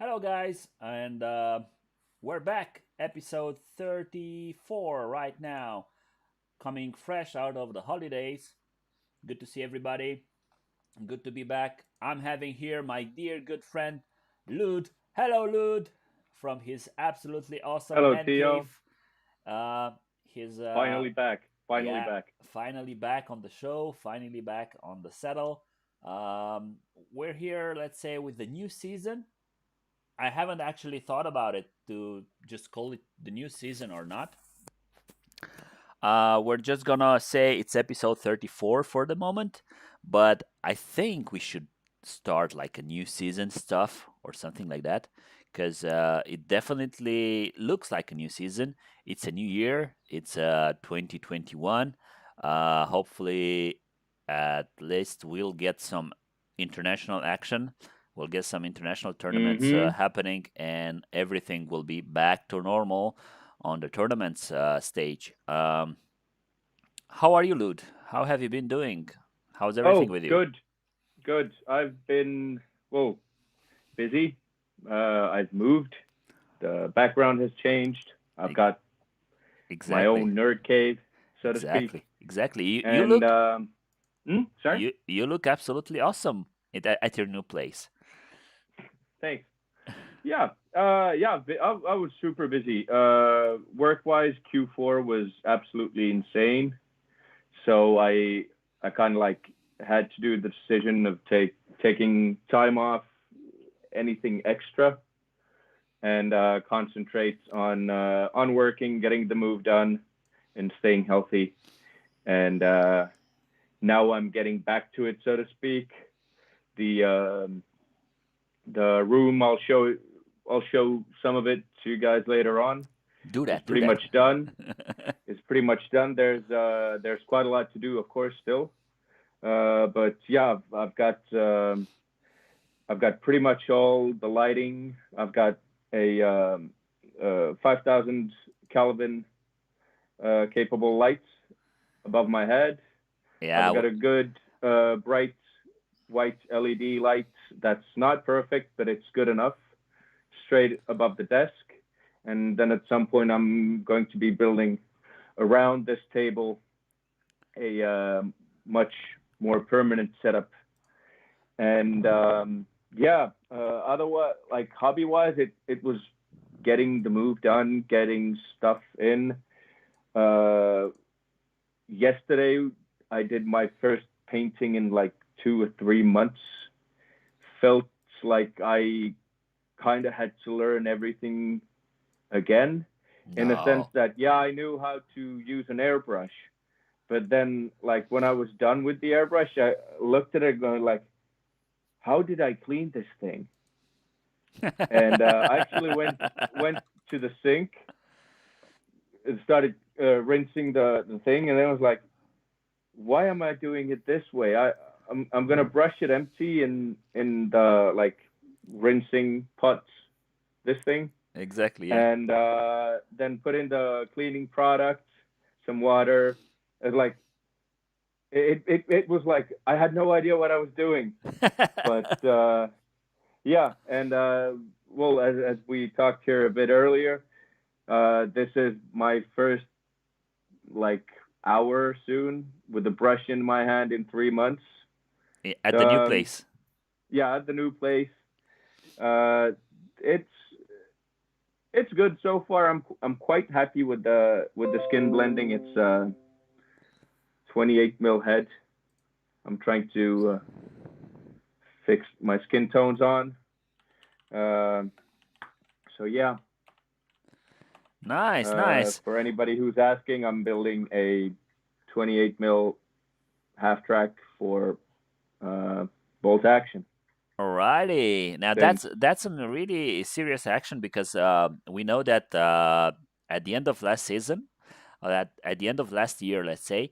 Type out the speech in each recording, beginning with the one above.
Hello, guys, and we're back. Episode 34 right now, coming fresh out of the holidays. Good to see everybody. Good to be back. I'm having here my dear good friend, Lud. Hello, Lud, from his absolutely awesome Hello, man Theo. cave. Uh, his, Finally back. Finally yeah, back. finally back on the show, finally back on the saddle. Um, we're here, let's say, with the new season. I haven't actually thought about it to just call it the new season or not. We're just gonna say it's episode 34 for the moment, but I think we should start like a new season stuff or something like that because it definitely looks like a new season. It's a new year, it's 2021. Hopefully, at least we'll get some international action. We'll get some international tournaments Mm-hmm. happening, and everything will be back to normal on the tournaments stage. How are you, Lud? How have you been doing? How's everything Oh, with you? good. Good. I've been, well, busy. I've moved. The background has changed. I've E- got my Exactly, own nerd cave, so to speak. exactly. You And, look sorry? you look absolutely awesome at your new place. Thanks. Yeah. Yeah. I was super busy. Work-wise, Q4 was absolutely insane. So I kind of like had to do the decision of taking time off anything extra and concentrate on working, getting the move done, and staying healthy. And now I'm getting back to it, so to speak. The the room I'll show some of it to you guys later on. Do Is that, do pretty that. much done. It's pretty much done. There's quite a lot to do, of course, still. But yeah, I've got pretty much all the lighting. I've got a 5,000 Kelvin capable lights above my head. Yeah, I've got a good bright white LED light that's not perfect, but it's good enough, straight above the desk. And then at some point, I'm going to be building around this table a much more permanent setup. And yeah, otherwise, like hobby wise, it was getting the move done, getting stuff in. Uh, Yesterday, I did my first painting in like 2 or 3 months. Felt like I kind of had to learn everything again, in a sense no. that yeah, I knew how to use an airbrush, but then like when I was done with the airbrush, I looked at it going like, how did I clean this thing? And I actually went to the sink and started rinsing the thing, and then I was like, why am I doing it this way? I'm gonna brush it empty in the like rinsing pots, this thing, Exactly, yeah. and then put in the cleaning product, some water. And like it was like I had no idea what I was doing, but yeah, and well, as we talked here a bit earlier, this is my first like hour soon with a brush in my hand in 3 months. At the new Um, place. yeah, at the new place, uh, it's it's good so far. I'm quite happy with the skin blending. It's 28 mil head. I'm trying to fix my skin tones on. Um so yeah, Nice, nice. for anybody who's asking, I'm building a 28 mil half track for uh, bolt action. Alrighty. Now Then that's a really serious action because we know that at the end of last season, or at the end of last year, let's say,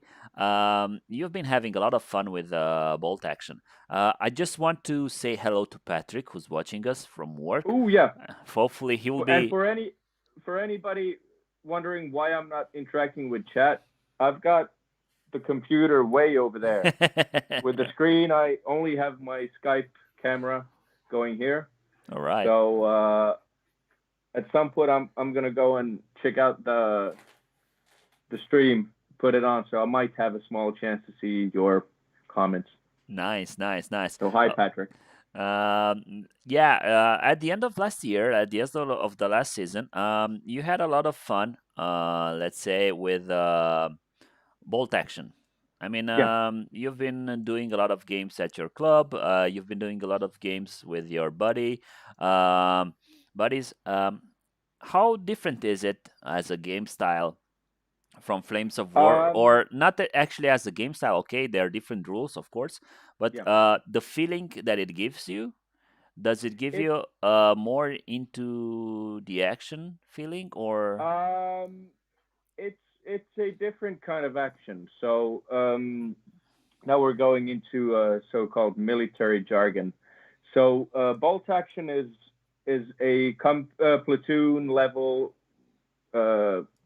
you've been having a lot of fun with bolt action. I just want to say hello to Patrick, who's watching us from work. oh yeah, Hopefully, he will and be. for anybody wondering why I'm not interacting with chat, I've got the computer way over there with the screen. I only have my Skype camera going here. All right. So at some point, I'm gonna go and check out the stream, put it on. So I might have a small chance to see your comments. Nice, nice, nice. So hi, Patrick. Yeah, at the end of last year, at the end of the last season, you had a lot of fun, let's say, with Bolt Action. I mean, Yeah. you've been doing a lot of games at your club. You've been doing a lot of games with your um, buddies. How different is it as a game style from Flames of War, Um. or not that actually as a game style? Okay, there are different rules, of course, but Yeah. the feeling that it gives you, does it give It's you more into the action feeling, or? um. It's a different kind of action. So now we're going into so-called military jargon. So bolt action is a platoon level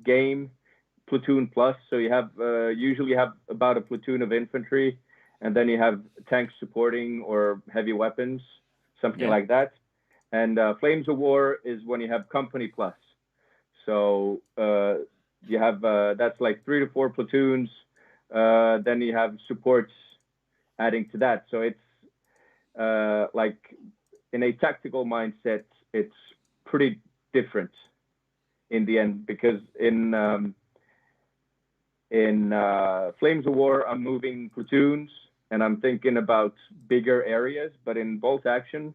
game, platoon plus. So you have usually have about a platoon of infantry, and then you have tanks supporting or heavy weapons, something Yeah. like that. And Flames of War is when you have company plus. So you have that's like 3 to 4 platoons. Then you have supports adding to that. So it's like in a tactical mindset, it's pretty different in the end because in Flames of War, I'm moving platoons and I'm thinking about bigger areas. But in Bolt Action,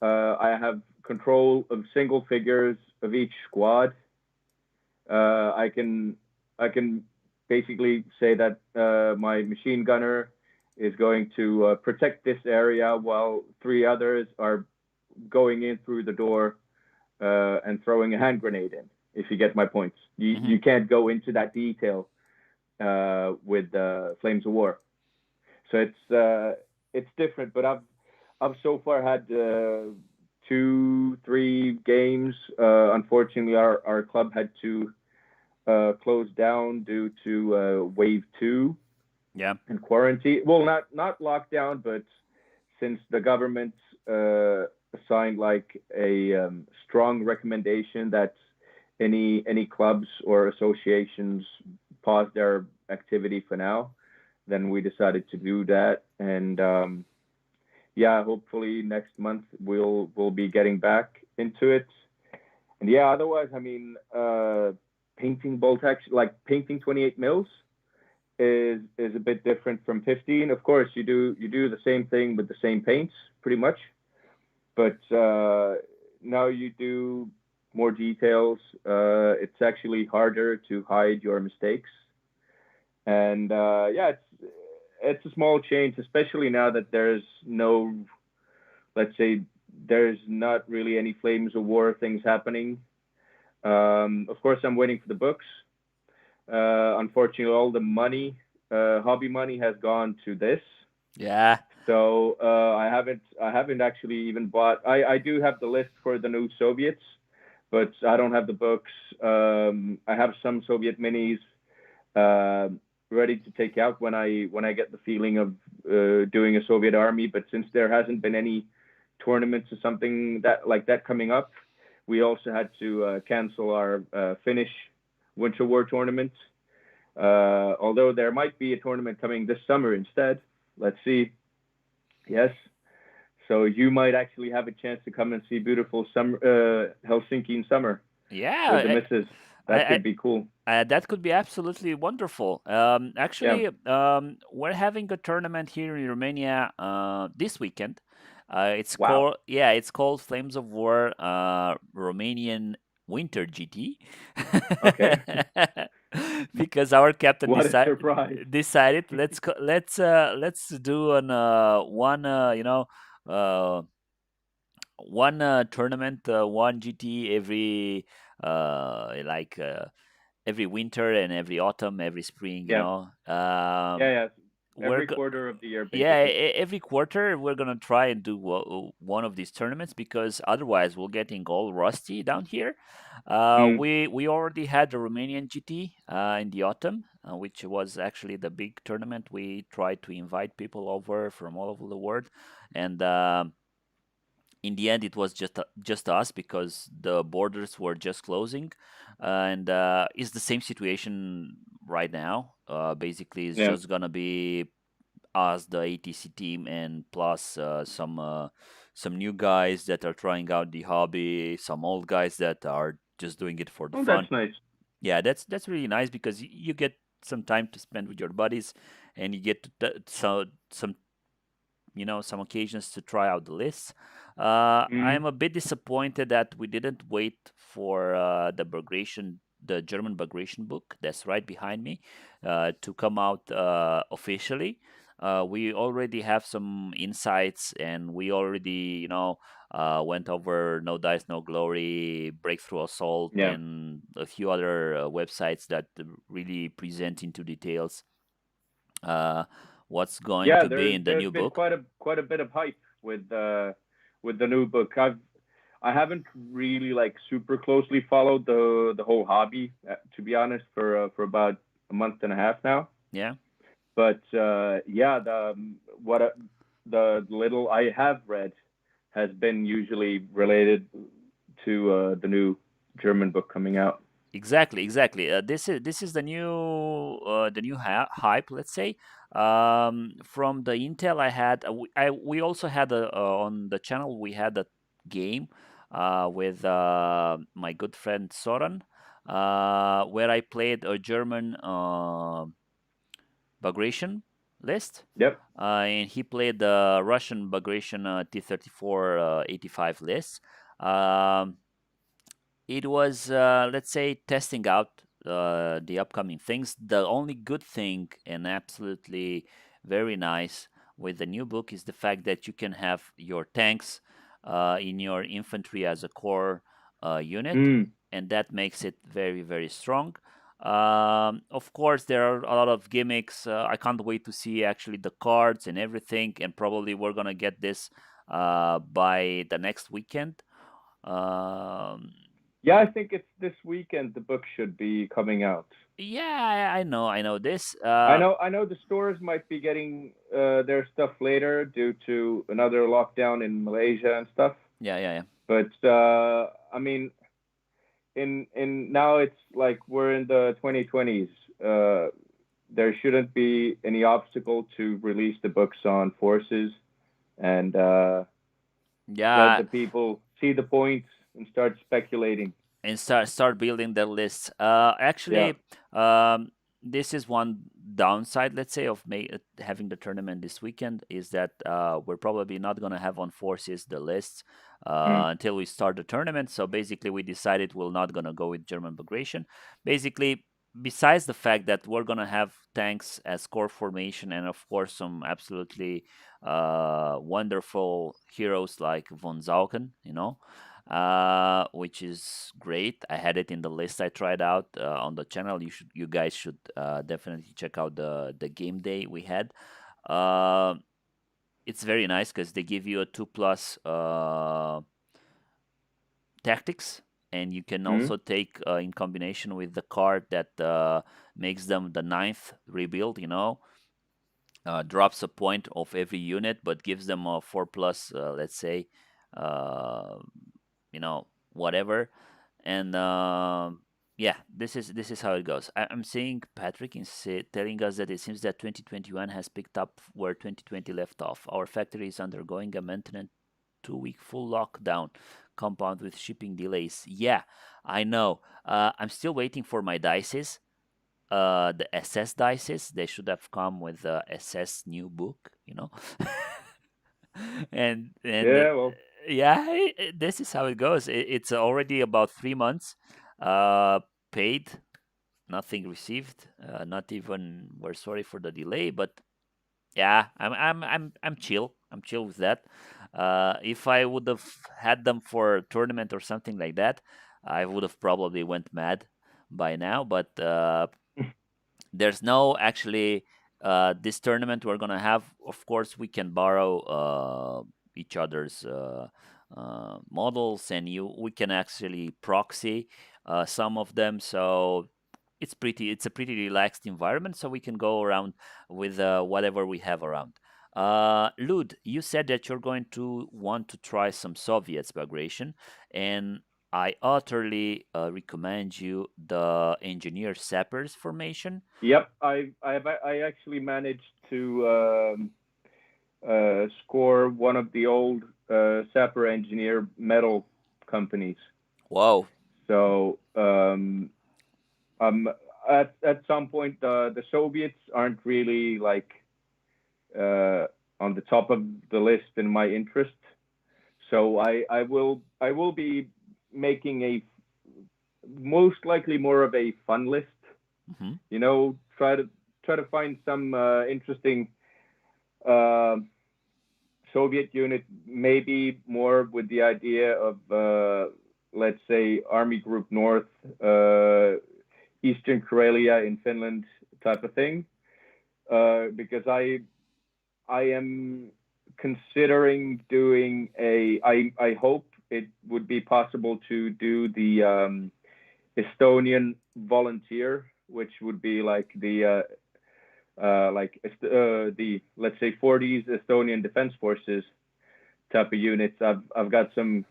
I have control of single figures of each squad. I can basically say that my machine gunner is going to protect this area while 3 others are going in through the door and throwing a hand grenade in. If you get my points, you Hmm. you can't go into that detail with Flames of War. So it's different, but I've so far had 2, 3 games. Unfortunately, our club had to close down due to wave 2 Yeah. and quarantine. Well, not lockdown, but since the government uh, assigned like a strong recommendation that any clubs or associations pause their activity for now, then we decided to do that. And yeah, hopefully next month we'll be getting back into it. And yeah, otherwise, I mean, painting bolt action like painting 28 mils is a bit different from 15. Of course, you do the same thing with the same paints pretty much, but now you do more details. It's actually harder to hide your mistakes, and yeah, it's a small change, especially now that there's no, let's say, there's not really any Flames of War things happening. Of course, I'm waiting for the books. Unfortunately, all the money, hobby money, has gone to this. Yeah. So I haven't actually even bought. I do have the list for the new Soviets, but I don't have the books. I have some Soviet minis uh, ready to take out when I get the feeling of doing a Soviet army. But since there hasn't been any tournaments or something that like that coming up, we also had to cancel our Finnish Winter War tournament. Although there might be a tournament coming this summer instead. Let's see. Yes. So you might actually have a chance to come and see beautiful summer, Helsinki in summer with the Yeah. misses. I, That I, could be cool. that could be absolutely wonderful. Yeah. Actually, we're having a tournament here in Romania this weekend. It's Wow. called, yeah, it's called Flames of War Romanian Winter GT. Okay. Because our captain What a surprise. decided, let's do an one uh, one tournament, one GT every like every winter and every autumn, every spring, Yeah. Yeah. Yeah. we're Every go- quarter of the year, yeah, basically. every quarter we're gonna try and do one of these tournaments, because otherwise we're getting all rusty down here. Mm. We already had the Romanian GT in the autumn, which was actually the big tournament. We tried to invite people over from all over the world, and in the end, it was just us because the borders were just closing, and it's the same situation right now. Basically, it's Yeah. just gonna be us, the ATC team, and plus some new guys that are trying out the hobby, some old guys that are just doing it for the Oh, fun. that's nice. Yeah, that's really nice because you get some time to spend with your buddies, and you get some some occasions to try out the lists. I am Hmm. a bit disappointed that we didn't wait for the German Bagration book that's right behind me, to come out officially. We already have some insights, and we already, went over No Dice, No Glory, Breakthrough Assault, Yeah. and a few other websites that really present into details uh, what's going Yeah, to be in the there's new been book. quite a bit of hype with the new book. I haven't really like super closely followed the whole hobby, to be honest, for about a month and a half now. Yeah, But yeah, the little I have read has been usually related to the new German book coming out. exactly. This is the new hype. Let's say from the intel I had. We also had on the channel we had a game with my good friend Soran, where I played a German Bagration list. Yep. And he played the Russian Bagration T-34 85 list. Um, it was, let's say, testing out the upcoming things. The only good thing, and absolutely very nice with the new book, is the fact that you can have your tanks in your infantry as a core unit, Mm. and that makes it very, very strong. Of course, there are a lot of gimmicks. I can't wait to see actually the cards and everything, and probably we're gonna get this by the next weekend. Um, Yeah, I think it's this weekend the book should be coming out. yeah, I know this. I know the stores might be getting their stuff later due to another lockdown in Malaysia and stuff. Yeah. But I mean, in now it's like we're in the 2020s. There shouldn't be any obstacle to release the books on Forces, and let Yeah, the people see the points and start speculating. and start building the lists. Yeah. Actually, this is one downside, let's say, of having the tournament this weekend is that we're probably not gonna have on Forces the lists Mm. until we start the tournament. So basically, we decided we're not gonna go with German Bagration. Basically, besides the fact that we're gonna have tanks as core formation, and of course some absolutely wonderful heroes like von Zauken, which is great. I had it in the list I tried out on the channel. You guys should definitely check out the game day we had. Uh, it's very nice because they give you a 2+ tactics, and you can Mm. also take in combination with the card that makes them the ninth rebuild. Drops a point of every unit, but gives them a 4+. Let's say, uh, whatever. And yeah, this is how it goes. I'm seeing Patrick telling us that it seems that 2021 has picked up where 2020 left off. Our factory is undergoing a maintenance 2-week full lockdown, compound with shipping delays. Yeah, I know. I'm still waiting for my dices. The SS dices. They should have come with the SS new book. and Yeah. Well. yeah, this is how it goes. It's already about 3 months paid, nothing received, not even we're sorry for the delay, but yeah, I'm chill. I'm chill with that. If I would have had them for a tournament or something like that, I would have probably went mad by now. But there's no actually this tournament we're gonna have. Of course, we can borrow each other's models, and we can actually proxy some of them. So it's a pretty relaxed environment. So we can go around with whatever we have around. Lud, you said that you're going to want to try some Soviets migration, and I utterly recommend you the Engineer Sappers formation. Yep, I actually managed to score one of the old Sapper Engineer metal companies. Wow. So um, at some point, the Soviets aren't really like on the top of the list in my interest. So I will be making a most likely more of a fun list. Hmm. You know, try to find some interesting uh, Soviet unit, maybe more with the idea of let's say Army Group North, Eastern Karelia in Finland type of thing. Because I am considering doing I hope it would be possible to do the Estonian volunteer, which would be like the let's say 40s Estonian Defense Forces type of units. I've got some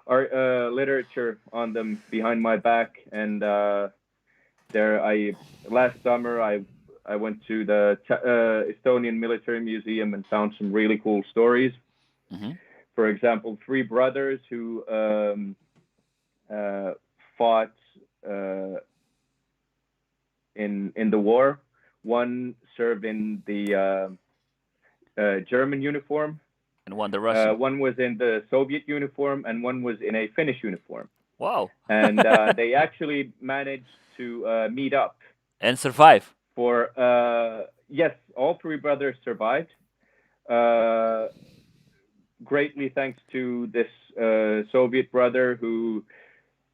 art literature on them behind my back, and there I last summer I went to the Estonian Military Museum and found some really cool stories. Hmm. For example, three brothers who uh, fought uh, in the war. One served in the German uniform. And won the Russian. One was in the Soviet uniform, and one was in a Finnish uniform. Wow. And they actually managed to meet up And survive. for yes, all three brothers survived. Uh, Greatly thanks to this Soviet brother who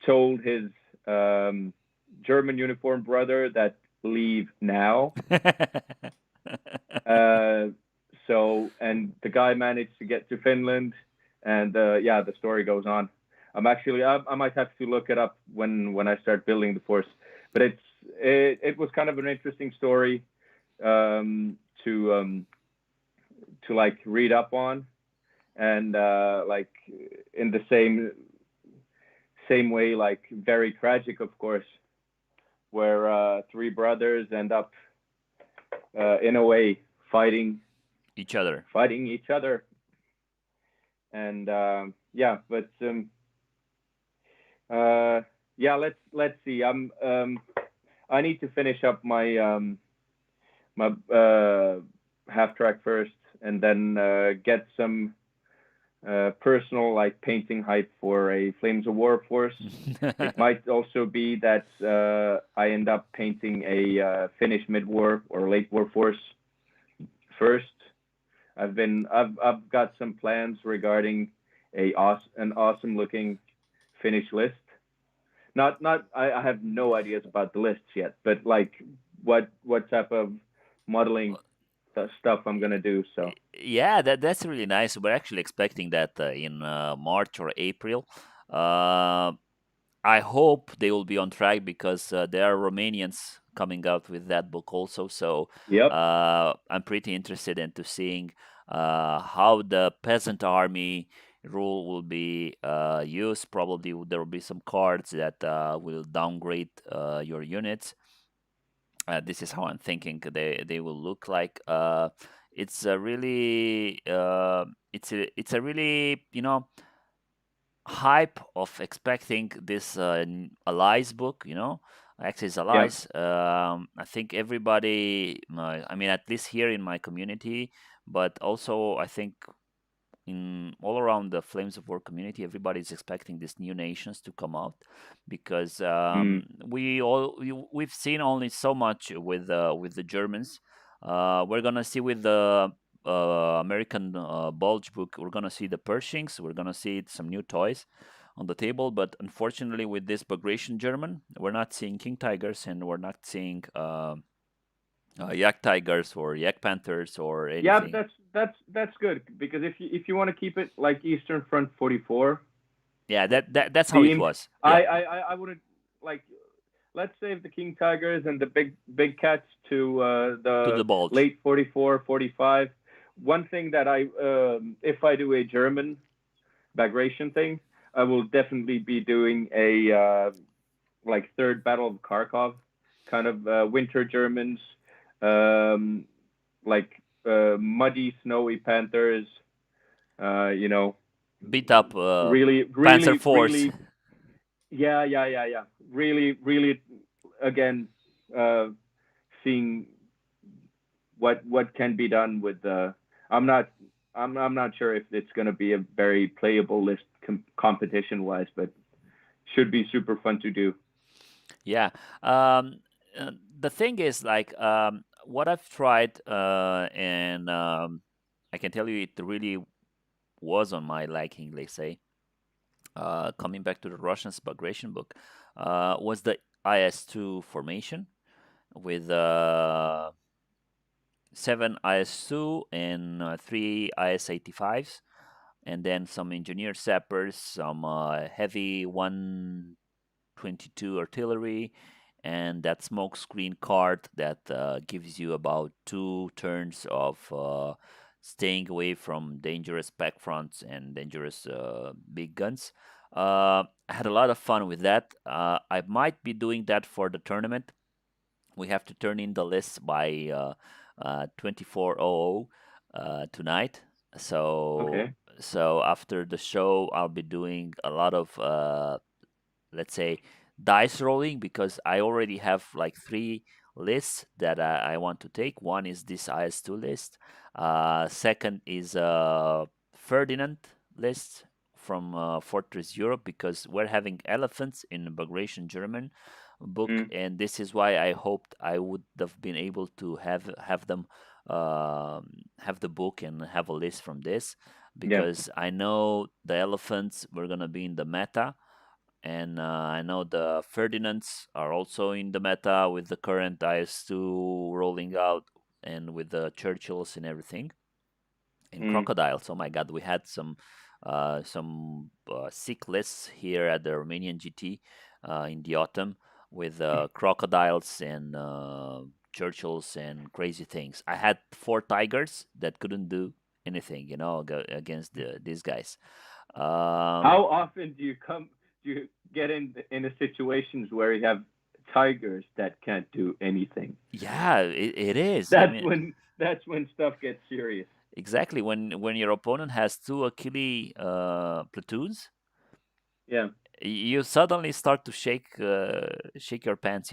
told his um, German uniform brother that leave now. Uh, and the guy managed to get to Finland, and yeah, the story goes on. I might have to look it up when I start building the force, but it was kind of an interesting story um, to like read up on, and like in the same way, like very tragic, of course, where three brothers end up in a way Each other. fighting each other, and yeah, but uh, yeah, let's see. I need to finish up my half track first, and then get some personal like painting hype for a Flames of War force. It might also be that I end up painting a Finnish mid-war or late-war force first. I've got some plans regarding an awesome looking Finnish list. Not I have no ideas about the lists yet, but like what type of modeling stuff I'm gonna do. So Yeah, that's really nice. We're actually expecting that in March or April. Uh, I hope they will be on track because there are Romanians coming out with that book also. So yep. I'm pretty interested into seeing how the peasant army rule will be used. Probably there will be some cards that will downgrade your units. This is how I'm thinking they will look like. It's a really it's a really hype of expecting this Allies book. Axis Yeah. Allies. I think everybody. I mean, at least here in my community, but also I think in all around the Flames of War community, everybody's expecting these new nations to come out because Mm. we've seen only so much with the Germans. We're gonna see with the American Bulge book. We're gonna see the Pershings. We're gonna see some new toys on the table, but unfortunately, with this Bagration German, we're not seeing King Tigers and we're not seeing Yak Tigers or Yak Panthers or Yeah, but anything. that's good because if you want to keep it like Eastern Front 44 Yeah, that's how it themed, was. Yeah, I wouldn't like. Let's save the King Tigers and the big cats to to the the bulge. late 44, 45. one thing that if I do a German Bagration thing, I will definitely be doing a like Third Battle of Kharkov kind of winter Germans, um, like muddy, snowy Panthers. You know, Beat up really, Panzer really, Force. really, yeah. Really, really, again, uh, seeing what can be done with the. I'm not. I'm not sure if it's going to be a very playable list competition wise, but should be super fun to do. Yeah. Um, the thing is, like, what I've tried, and I can tell you, it really was on my liking. Let's say, coming back to the Russian Bagration book, was the IS-2 formation with 7 IS-2 and 3 IS-85s, and then some engineer sappers, some heavy 122 artillery, and that smoke screen card that gives you about 2 turns of staying away from dangerous back fronts and dangerous big guns. I had a lot of fun with that. I might be doing that for the tournament. We have to turn in the list by 24:00 tonight. So Okay. after the show, I'll be doing a lot of let's say dice rolling, because I already have like 3 lists that I want to take. One is this IS-2 list. Second is Ferdinand list from Fortress Europe, because we're having elephants in Bagration German book, Mm, and this is why I hoped I would have been able to have them have the book and have a list from this, yeah. because I know the elephants were gonna be in the meta, and I know the Ferdinands are also in the meta with the current IS-2 rolling out, and with the Churchills and everything. And Mm, Crocodiles, oh my God, we had some sick lists here at the Romanian GT in the autumn, with Crocodiles and Churchills and crazy things. I had 4 Tigers that couldn't do anything, against these guys. Um, how often do you get in a situations where you have tigers that can't do anything? yeah, it is. I mean, That's when stuff gets serious. exactly, when your opponent has 2 Achille platoons, Yeah. you suddenly start to shake your pants,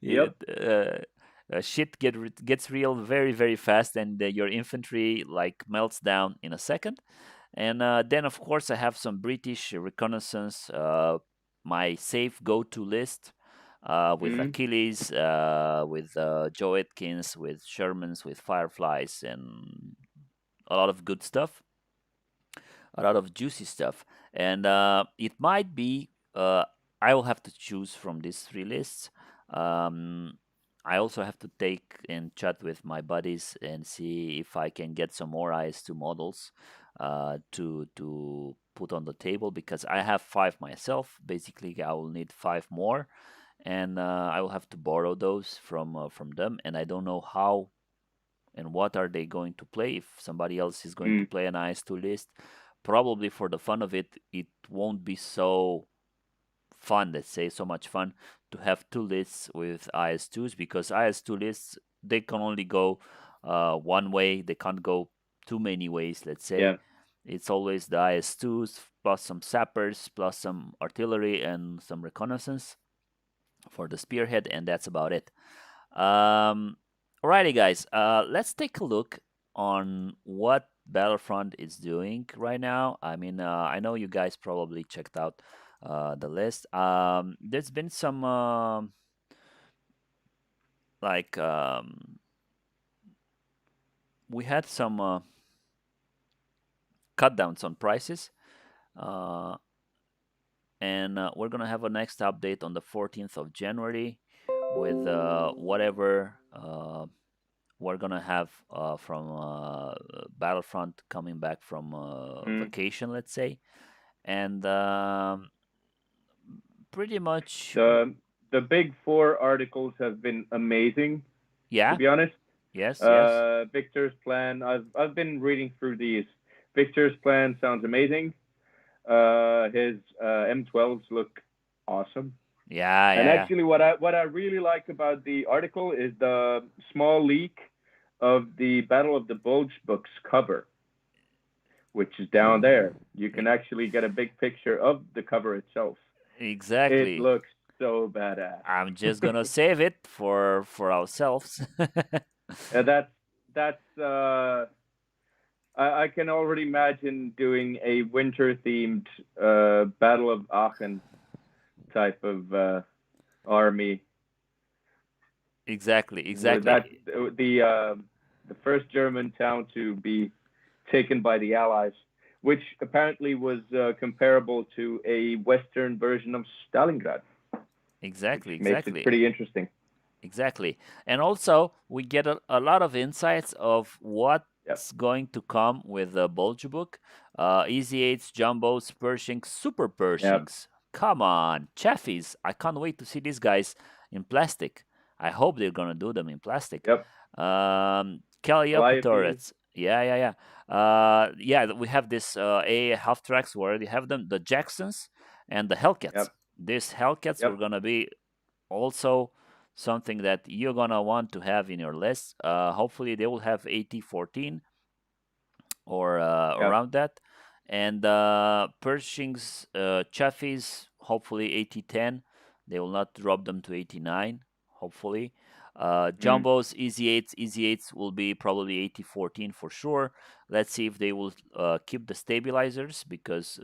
Yep. Shit gets real very, very fast, and your infantry like melts down in a second. And then, of course, I have some British reconnaissance, my safe go-to list, with Mm, Achilles, with Joe Atkins, with Shermans, with Fireflies, and a lot of good stuff, a lot of juicy stuff. And it might be, I will have to choose from these 3 lists. Um, I also have to take and chat with my buddies and see if I can get some more IS-2 models to put on the table, because I have 5 myself. Basically, I will need 5 more, and I will have to borrow those from them. And I don't know how and what are they going to play. If somebody else is going to mm, play an IS-2 list, probably for the fun of it, it won't be so fun, let's say, so much fun to have 2 lists with IS-2s, because IS-2 lists, they can only go one way. They can't go too many ways, let's say. yeah. It's always the IS-2s plus some sappers plus some artillery and some reconnaissance for the spearhead, and that's about it. Alrighty, guys. Let's take a look on what Battlefront is doing right now. I mean, I know you guys probably checked out the list. There's been some like we had some cut downs on prices, uh, and we're gonna have a next update on the 14th of January with whatever. We're gonna have from Battlefront coming back from Mm. vacation, let's say, and pretty much, The the big four articles have been amazing, to yeah, be honest. Yes, yes. Victor's plan. I've been reading through these. Victor's plan sounds amazing. His M12s look awesome. Yeah, And yeah, yeah. actually, what I really like about the article is the small leak of the Battle of the Bulge books cover, which is down there. You E- can actually get a big picture of the cover itself. It Exactly. looks so badass. I'm just gonna save it for ourselves. And that's I can already imagine doing a winter themed Battle of Aachen type of army Exactly, with that exactly. the first German town to be taken by the Allies, which apparently was comparable to a Western version of Stalingrad, which Exactly, makes it exactly. pretty interesting. Exactly. And also, we get a lot of insights of Yep, what's going to come with the Bulge book. Easy 8s, Jumbos, Pershings, Super yep, Pershings. Come on, Chaffies. I can't wait to see these guys in plastic. I hope they're going to do them in plastic. yep. Calliope Calliope. turrets. Yeah, yeah, yeah. Yeah, we have this A half tracks. We already have them. The Jacksons and the Hellcats. Yep, These Hellcats were yep. going to be also something that you're gonna want to have in your list. Hopefully, they will have AT14 or Yep. around that, and Pershing's Chaffees, hopefully AT10. They will not drop them to 89. Hopefully, Mm. Jumbos, Easy 8s will be probably AT14 for sure. Let's see if they will keep the stabilizers because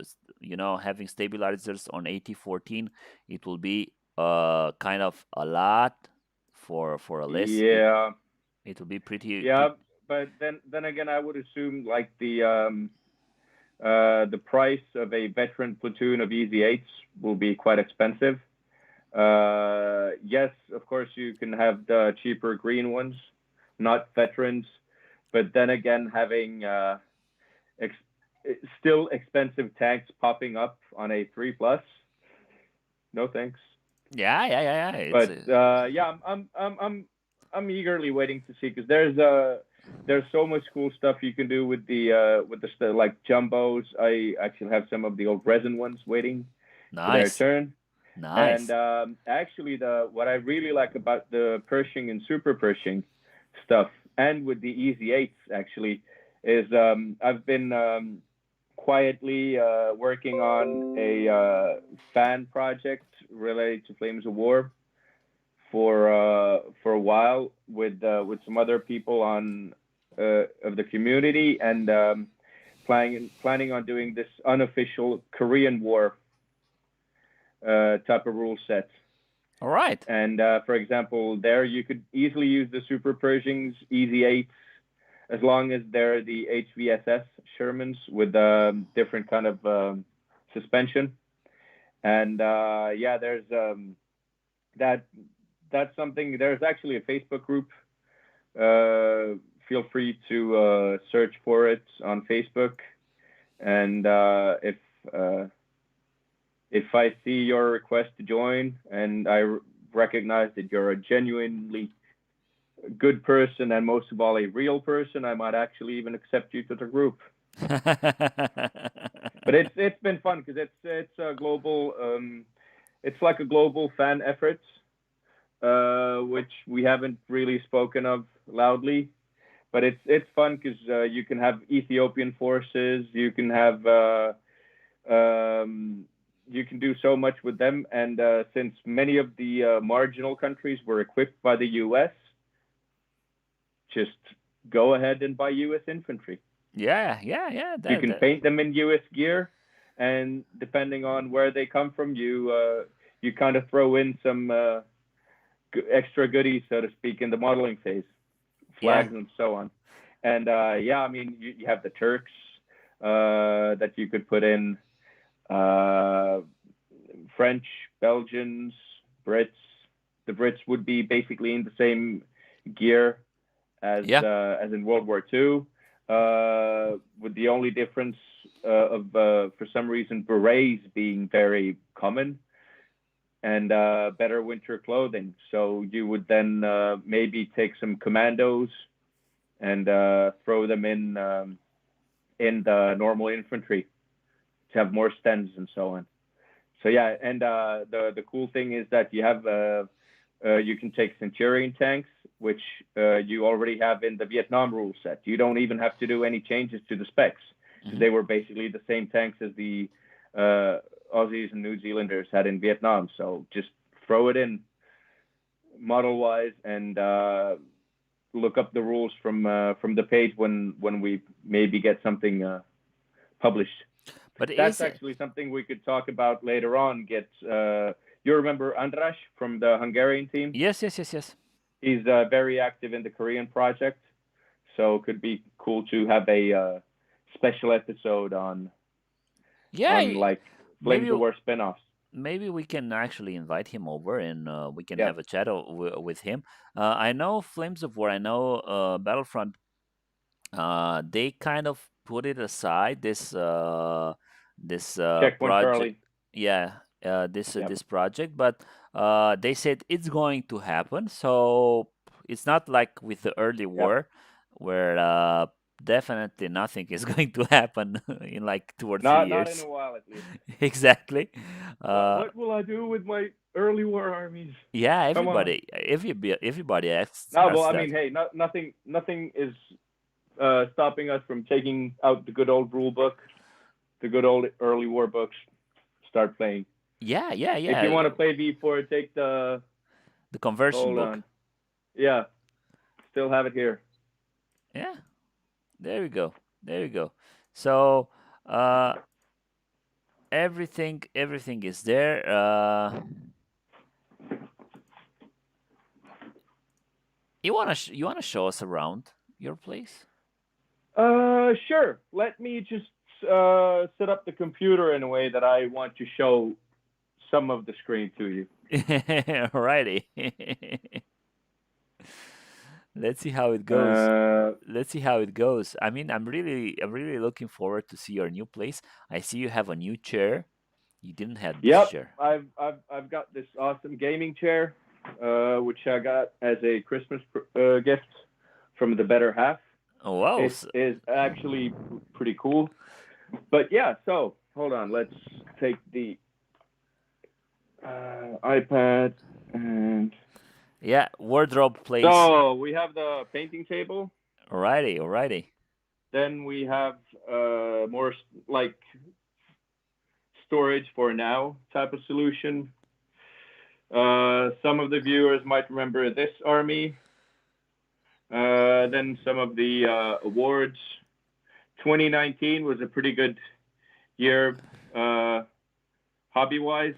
having stabilizers on AT14, it will be kind of a lot for a list. Yeah, It will be pretty, yeah. But then again, I would assume like the price of a veteran platoon of Easy Eights will be quite expensive. Yes, of course, you can have the cheaper green ones, not veterans. But then again, having ex- still expensive tanks popping up on a 3 plus, no thanks. yeah, yeah, yeah, yeah. It's But yeah, I'm eagerly waiting to see because there's so much cool stuff you can do with the like jumbos. I actually have some of the old resin ones waiting for their nice, turn. And nice. actually, the what I really like about the Pershing and Super Pershing stuff, and with the Easy Eights actually, is I've been quietly working on a fan project related to Flames of War for a while with some other people on of the community, and planning on doing this unofficial Korean War type of rule set. All right. And for example, there you could easily use the Super Pershings, Easy Eights, as long as they're the HVSS Shermans with different kind of suspension. And yeah, there's that that's something. There's actually a Facebook group. Feel free to search for it on Facebook. And uh, if I see your request to join, and recognize that you're a genuinely good person and most of all a real person, I might actually even accept you to the group. But it's been fun because it's a global it's like a global fan effort, which we haven't really spoken of loudly. But it's fun because you can have Ethiopian forces, um, you can do so much with them. And since many of the marginal countries were equipped by the U.S., just go ahead and buy U.S. infantry. Yeah, yeah, yeah. You That, can that paint them in U.S. gear, and depending on where they come from, you kind of throw in some extra goodies, so to speak, in the modeling phase, yeah. flags and so on. And yeah, I mean, you have the Turks that you could put in, uh, French, Belgians, Brits. The Brits would be basically in the same gear Yeah. as in World War II, with the only difference of for some reason berets being very common and better winter clothing. So you would then maybe take some commandos and throw them in the normal infantry to have more stems and so on. So yeah, and the cool thing is that you can take Centurion tanks, which you already have in the Vietnam rule set. You don't even have to do any changes to the specs because Hmm. they were basically the same tanks as the uh, Aussies and New Zealanders had in Vietnam. So just throw it in model wise and look up the rules from the page when we maybe get something published. But That's is it? actually something we could talk about later on. You remember Andras from the Hungarian team? Yes, yes, yes, yes. He's very active in the Korean project, so it could be cool to have a special episode Yeah, on like Flames maybe of War spinoffs. maybe we can actually invite him over and we can Yeah. have a chat with him. I know Flames of War. I know Battlefront. They kind of put it aside this Checkpoint project. Charlie. Yeah, this Yep. this project, but they said it's going to happen. So it's not like with the early Yep. war, where definitely nothing is going to happen in like 2 or 3 Not in years. a while at least. Exactly. Uh, What will I do with my early war armies? yeah, Come on. everybody asks No, well, us I that. mean, hey, nothing is stopping us from taking out the good old rule book, the good old early war books. Start playing. Yeah, yeah, If you yeah. want to play V4, take the. The conversion Hold book. on. Yeah, still have it here. Yeah, there we go. There we go. So uh, everything is there. You wanna show us around your place? Sure. Let me just set up the computer in a way that I want to show some of the screen to you. Alrighty. Let's see how it goes. Uh, Let's see how it goes. I mean, I'm really looking forward to see your new place. I see you have a new chair. You didn't have this yep. chair. I've got this awesome gaming chair, which I got as a Christmas gift from the better half. Oh wow. It is actually pretty cool. But yeah, so hold on. Let's take the iPad and Yeah, wardrobe place. so we have the painting table. Alrighty, alrighty. Then we have more like storage for now type of solution. Some of the viewers might remember this army. Then some of the awards. 2019 was a pretty good year hobby wise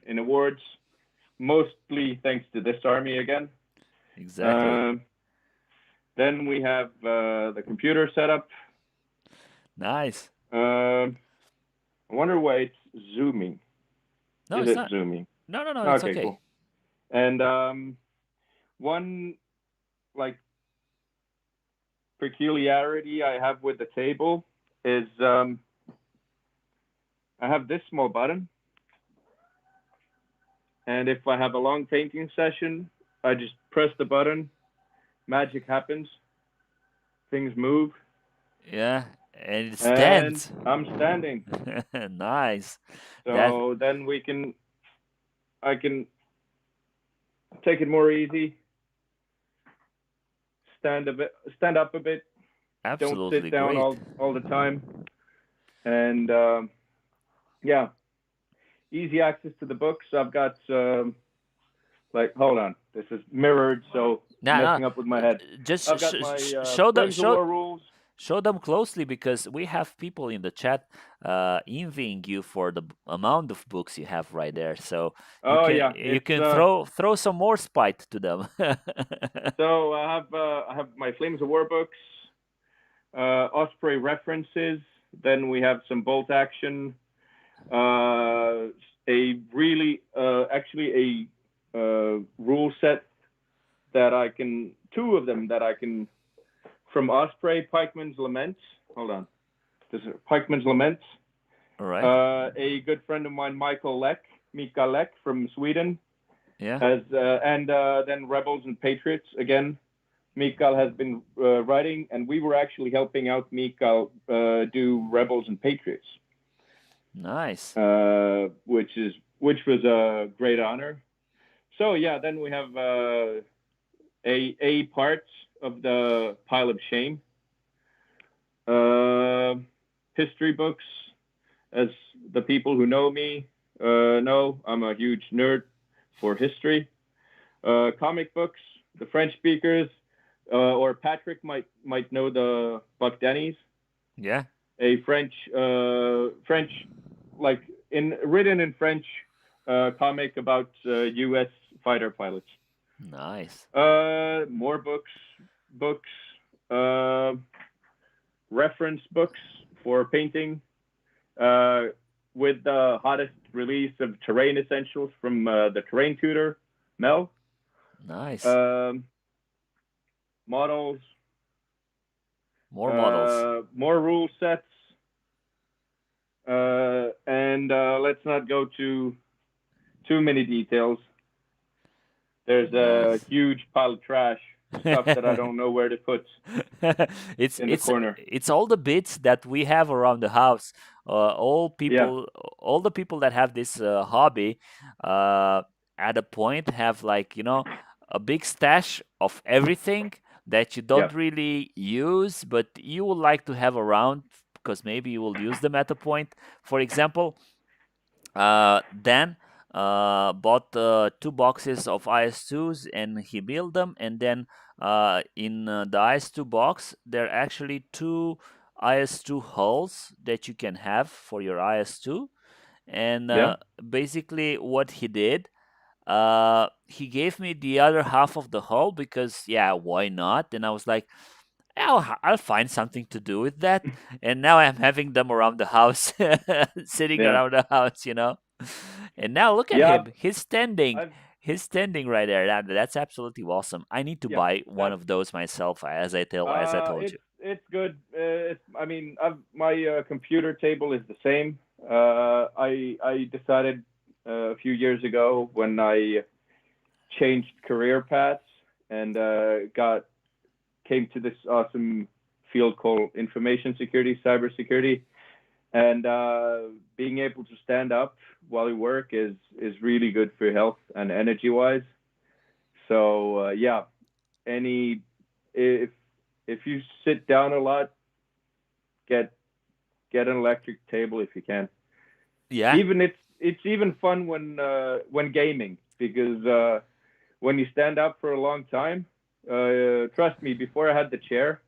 in awards, mostly thanks to this army again. Exactly. Um, then we have the computer setup. Nice. I wonder why it's zooming. No, Is it's it not. zooming? No, no, no. It's Okay, okay. cool. And one like peculiarity I have with the table is I have this small button, and if I have a long painting session, I just press the button, magic happens, things move, Yeah, and it and stands. I'm standing. Nice. That. So then I can take it more easy, stand up a bit, don't Absolutely sit down great. all the time, and yeah, easy access to the books. I've got like hold on, this is mirrored, so Nah, nah. messing up with my head. Just I've got my show them Flames of War rules. show them closely because we have people in the chat envying you for the amount of books you have right there. So Oh yeah, you it's can throw some more spite to them. so I have my Flames of War books, Osprey references. Then we have some bolt action, a really actually a rule set that I can two of them that I can from Osprey Pikeman's Lament. Hold on, this is Pikeman's Lament. All right. A good friend of mine, Mikael Leck from Sweden, Yeah. as and then Rebels and Patriots again Mikael has been writing, and we were actually helping out Mikael do Rebels and Patriots, Nice. which was a great honor. So yeah, then we have a part of the pile of shame. Uh, History books, as the people who know me know, I'm a huge nerd for history. Comic books, the French speakers, or Patrick might know the Buck Denny's, Yeah. a French like in written in French comic about U.S. fighter pilots. Nice. More books, uh, reference books for painting, uh, with the hottest release of terrain essentials from the terrain tutor, Mel. Nice. Um, Models, More models. more rule sets, and let's not go to too many details. There's a Nice. huge pile of trash, stuff that I don't know where to put it's in the it's corner. it's all the bits that we have around the house. All Yeah, people, all the people that have this hobby, uh, at a point have, like, a big stash of everything that you yeah, don't really use, but you would like to have around because maybe you will use them at a point. For example, Dan bought 2 boxes of IS2s and he built them. And then in the IS2 box, there are actually two IS2 hulls that you can have for your IS2. And yeah. basically, what he did, he gave me the other half of the hull because, yeah, why not? And I was like, I'll find something to do with that. And now I'm having them around the house, sitting Yeah, around the house. And now look at yeah. him. He's standing. I've He's standing right there. That's absolutely awesome. I need to yeah. buy one That's of those myself, as I told you. it's good. I mean, my computer table is the same. I decided a few years ago when I changed career paths and got came to this awesome field called information security, cybersecurity, and being able to stand up while you work is really good for your health and energy wise. So yeah, any if if you sit down a lot, get get an electric table if you can. Yeah. Even it's even fun when gaming because when you stand up for a long time, trust me, before I had the chair,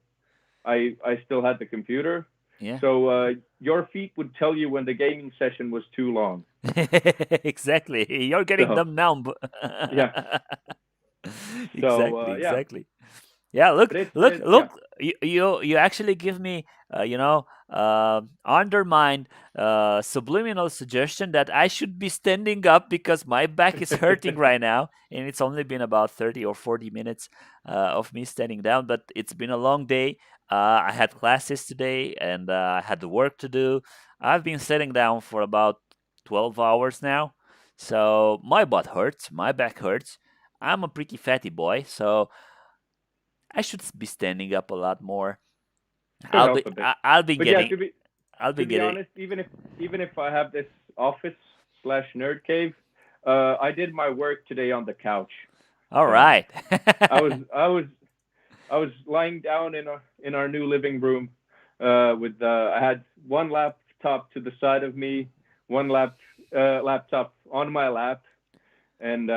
I still had the computer. Yeah. So your feet would tell you when the gaming session was too long. Exactly. You're getting So them numb. yeah, so Exactly. yeah, Exactly. Yeah, look, but look, yeah, look. You actually give me, undermined subliminal suggestion that I should be standing up because my back is hurting right now, and it's only been about 30 or 40 minutes of me standing down. But it's been a long day. I had classes today, and I had the work to do. I've been sitting down for about 12 hours now, so my butt hurts, my back hurts. I'm a pretty fatty boy, so I should be standing up a lot more. should I'll be help a bit. I, I'll be But yeah, getting I'll be to be getting honest, even if I have this office slash nerd cave, I did my work today on the couch. all So right. I was I was I was lying down in our new living room, with I had one laptop to the side of me, one laptop on my lap, and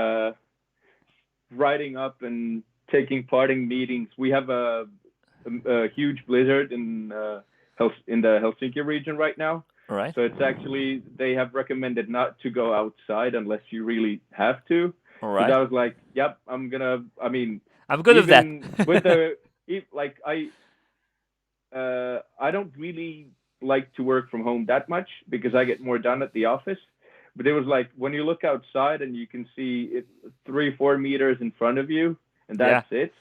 writing up and taking part in meetings. We have a huge blizzard in the Helsinki region right now. All right. So it's actually they have recommended not to go outside unless you really have to. All But I right. was like, yep, I'm gonna. I mean, I'm good with that. even with the like I don't really like to work from home that much because I get more done at the office. But it was like when you look outside and you can see it 3 4 meters in front of you, and Yeah. that's it.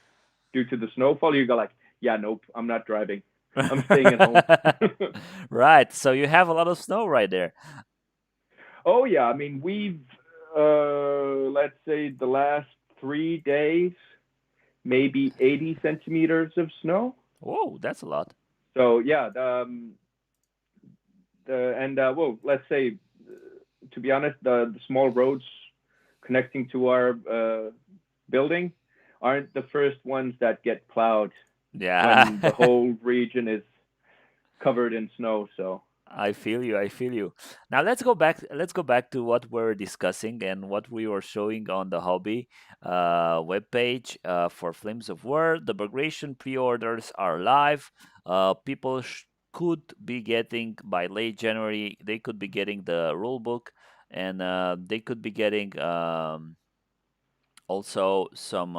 Due to the snowfall, you go like, yeah, nope, I'm not driving. I'm staying at home. Right. So you have a lot of snow right there. Oh yeah, I mean we've let's say the last 3 days maybe 80 centimeters of snow. Whoa, that's a lot. So yeah, well, let's say, to be honest, the small roads connecting to our building aren't the first ones that get plowed Yeah. when the whole region is covered in snow. So I feel you. I feel you. Now let's go back. Let's go back to what we're discussing and what we were showing on the hobby webpage for Flames of War. The migration pre-orders are live. People could be getting by late January. They could be getting the rule book, and they could be getting also some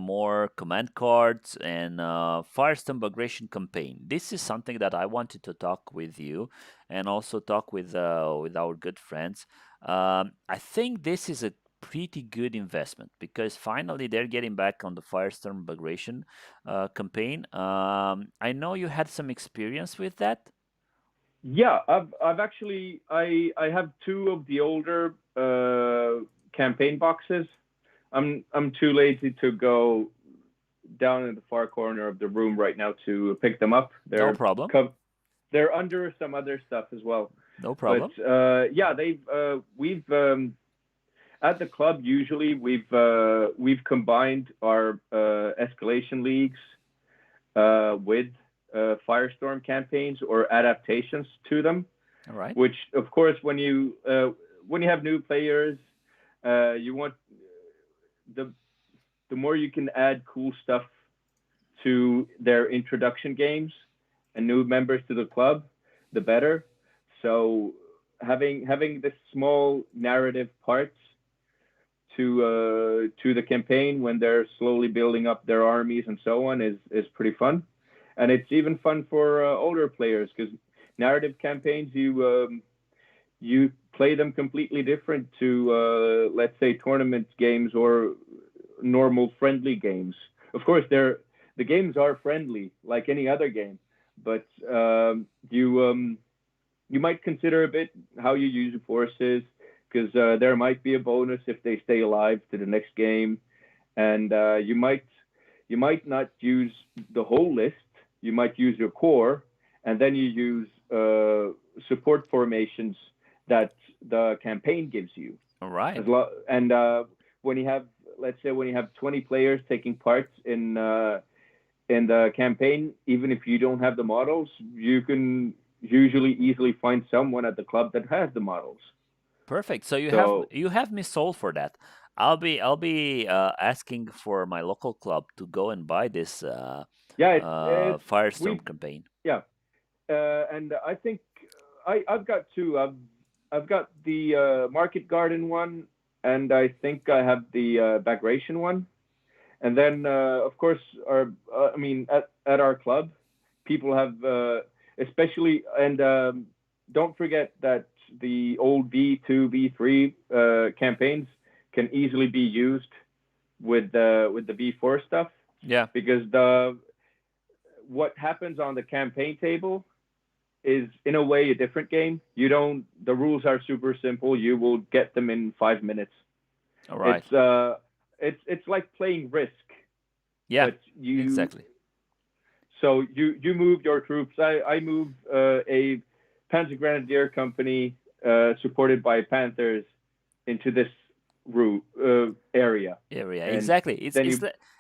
more command cards and Firestone migration campaign. This is something that I wanted to talk with you and also talk with our good friends. I think this is a pretty good investment because finally they're getting back on the Firestorm migration campaign. I know you had some experience with that. yeah, I've actually I have two of the older campaign boxes. I'm too lazy to go down in the far corner of the room right now to pick them up. No problem. They're under some other stuff as well. No But problem. yeah, they've we've at the club usually we've combined our escalation leagues with Firestorm campaigns or adaptations to them. All right. Which, of course, when you have new players, you want the the more you can add cool stuff to their introduction games and new members to the club, the better. So having this small narrative parts to the campaign when they're slowly building up their armies and so on is pretty fun, and it's even fun for older players because narrative campaigns you play them completely different to let's say tournament games or normal friendly games. Of course, the games are friendly like any other game, but you might consider a bit how you use your forces because there might be a bonus if they stay alive to the next game, and you might not use the whole list. You might use your core, and then you use support formations that the campaign gives you. All right. And when you have, let's say, when you have 20 players taking part in the campaign, even if you don't have the models, you can usually easily find someone at the club that has the models. Perfect. So So you have me sold for that. I'll be asking for my local club to go and buy this yeah, it's Firestorm we campaign. yeah, and I think I've got two. I've got the Market Garden one, and I think I have the Bagration one. And then, of course, I mean, at our club, people have, especially, and don't forget that the old V2, V3 campaigns can easily be used with the V4 stuff Yeah. because the what happens on the campaign table is in a way a different game. You don't. The rules are super simple. You will get them in 5 minutes. All right. It's like playing Risk, Yeah. but you Exactly. so you move your troops. I move a Panzer Grenadier company supported by Panthers into this route area, Area. and Exactly. then you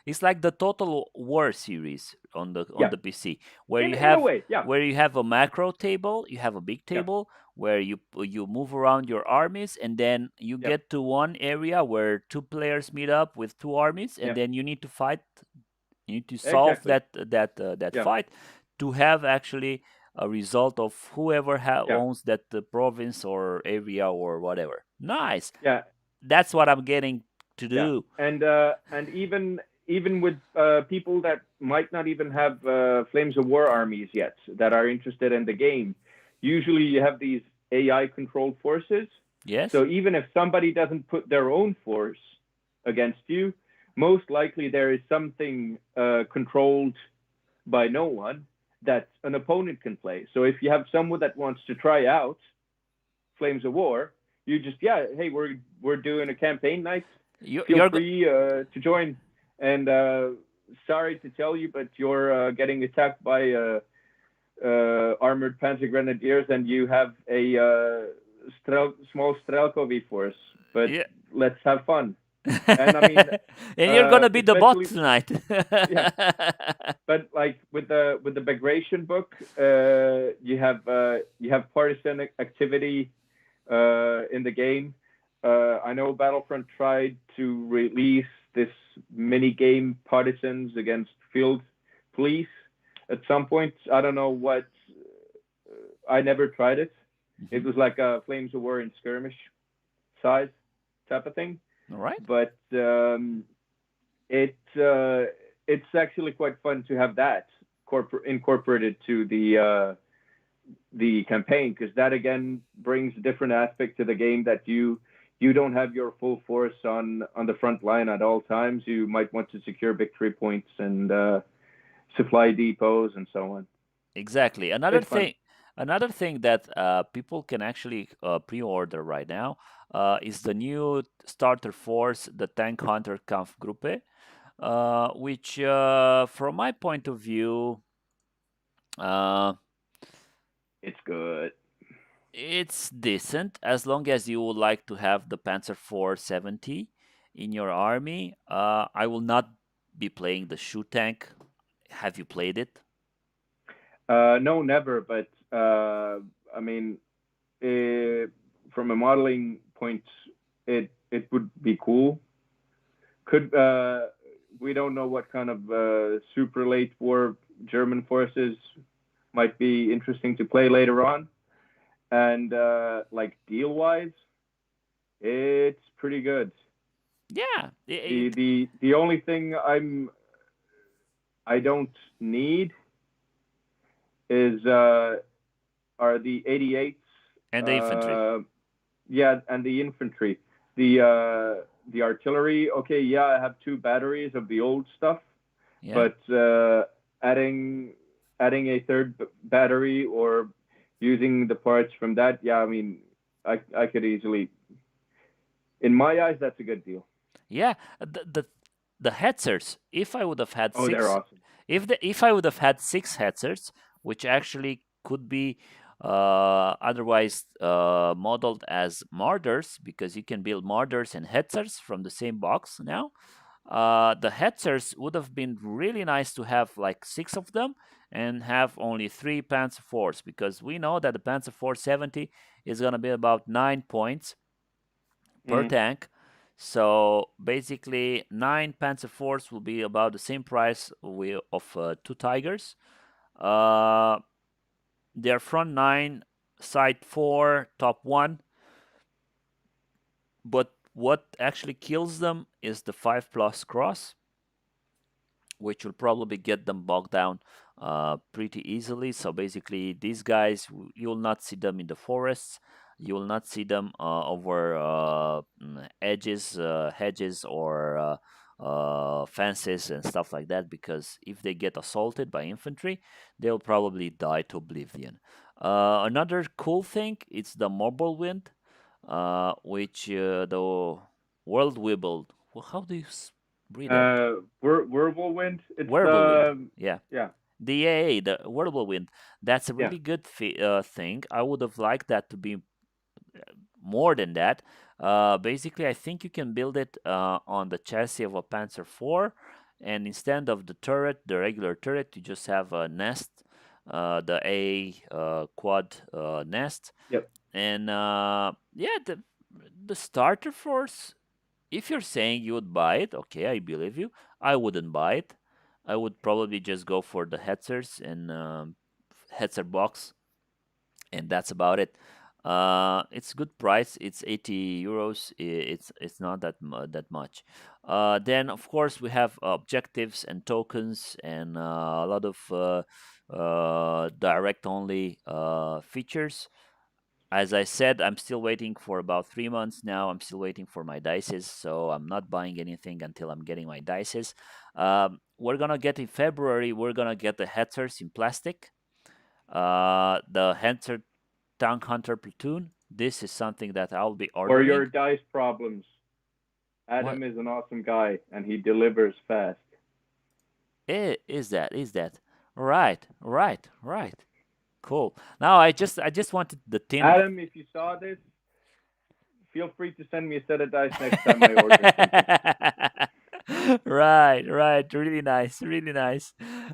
It's like the Total War series on yeah, the PC where in a way, yeah, you have a macro table, you have a big yeah, table where you move around your armies and then you yeah, get to one area where two players meet up with two armies and yeah, then you need to fight. You need to solve exactly, that yeah, fight to have actually a result of whoever yeah, owns that province or area or whatever. Nice. yeah, That's what I'm getting to yeah, do. and even with people that might not even have Flames of War armies yet that are interested in the game, usually you have these AI controlled forces. Yes. So even if somebody doesn't put their own force against you, most likely there is something controlled by no one that an opponent can play. So if you have someone that wants to try out Flames of War, you just hey we're doing a campaign night. feel You're free to join. And sorry to tell you, but you're getting attacked by armored panzer grenadiers, and you have a small Strelko V-force. But yeah. let's have fun. And I mean, And you're gonna be the bot especially tonight. yeah. But like with the migration book, you have partisan activity in the game. I know Battlefront tried to release this mini game partisans against field police at some point. I don't know what. I never tried it. It Mhm. was like a Flames of War in skirmish size type of thing, All right. but it it's actually quite fun to have that incorporated to the campaign, because that again brings a different aspect to the game, that you don't have your full force on the front line at all times. You might want to secure victory points and supply depots and so on. Exactly. It's fun. Another thing that people can actually pre-order right now is the new starter force, the Tank Hunter Kampfgruppe, which, from my point of view, uh, It's good. it's decent as long as you would like to have the Panzer 470 in your army. I will not be playing the shoe tank. Have you played it? No, never. But I mean, from a modeling point, it would be cool. Could We don't know what kind of super late war German forces might be interesting to play later on, and like deal wise, it's pretty good. Yeah, The only thing I don't need is are the 88s. and the infantry. Yeah, and the infantry. The artillery. Okay, yeah, I have two batteries of the old stuff, Yeah. but adding adding a third battery or using the parts from that, yeah, I mean, I could easily, in my eyes, that's a good deal. Yeah, the hetzers. If I would have had Oh, they're six, awesome. if I would have had six hetzers, which actually could be otherwise modeled as marders, because you can build marders and hetzers from the same box now. The hetzers would have been really nice to have like six of them and have only three Panzer IVs, because we know that the Panzer 470 is gonna be about 9 points per Mm. tank. So basically, nine Panzer IVs will be about the same price of two Tigers. Uh, their front nine, side four, top one. But what actually kills them is the 5+ cross, which will probably get them bogged down pretty easily. So basically, these guys, you will not see them in the forests. You will not see them over edges, hedges, or fences and stuff like that, because if they get assaulted by infantry, they'll probably die to oblivion. Another cool thing is the mobile wind, which the world wibble. Well, how do you read that? Whirlwind. It's Whirlwind. Yeah. yeah, The AA, the Whirlwind. That's a yeah. really good thing. I would have liked that to be more than that. Basically, I think you can build it on the chassis of a Panzer IV, and instead of the turret, the regular turret, you just have a nest, the A quad nest, Yep. and yeah, the starter force. If you're saying you would buy it, okay, I believe you. I wouldn't buy it. I would probably just go for the hetzers and hetzer box, and that's about it. It's good price. It's 80 euros. It's not that much. Then of course we have objectives and tokens and a lot of direct only features. As I said, I'm still waiting for about 3 months now. I'm still waiting for my dices, so I'm not buying anything until I'm getting my dices. We're gonna get in February. We're gonna get the hetzers in plastic. The Hetzer Tank Hunter platoon. This is something that I'll be For your ordering. dice problems. What Adam is an awesome guy, and he delivers fast. is that? Is that? Right, right, right. Cool. Now I just wanted the tin. Adam, if you saw this, feel free to send me a set of dice next time I order something. Right, right. Really nice, really nice.